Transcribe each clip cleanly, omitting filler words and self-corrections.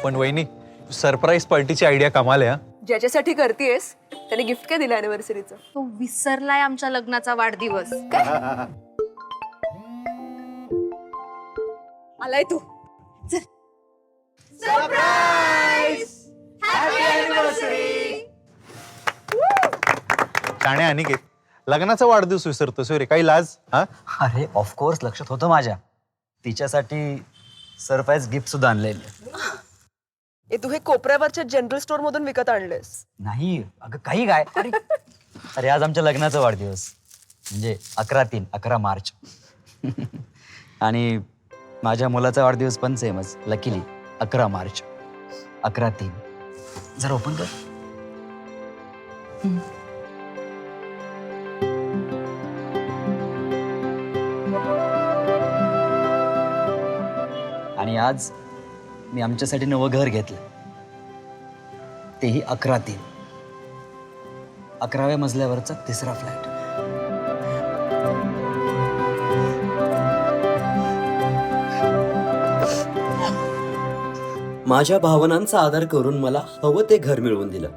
पण वहिनी, सरप्राईज पार्टीची आयडिया कमाल आहे हा. ज्याच्यासाठी करतेस त्याने गिफ्ट काय दिलं अॅनिव्हर्सरीचं? तो विसरलाय आमच्या लग्नाचा वाढदिवस. आलाय तू. शाणे अनिकेत, लग्नाचा वाढदिवस विसरतोस रे, काही लाज? हा, अरे ऑफकोर्स लक्षात होतं माझ्या. तिच्यासाठी सरप्राईज गिफ्ट सुद्धा आणलेलं. ए तू हे कोपऱ्यावरच्या जनरल स्टोअर मधून विकत आणलेस? नाही अगं काही काय. अरे अरे आज आमच्या लग्नाचा वाढदिवस, म्हणजे 11/3 11 मार्च. आणि माझ्या मुलाचा वाढदिवस पण सेमच, लकीली 11 मार्च 11/3. जरा ओपन कर. आणि आज मी आमच्यासाठी नवं घर घेतलं, तेही 11/3 11व्या मजल्यावरचा 3रा फ्लॅट. माझ्या भावनांचा आदर करून मला हवं ते घर मिळवून दिलं.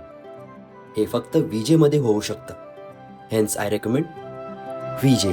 हे फक्त विजेमध्ये होऊ शकतं. Hence I recommend विजे.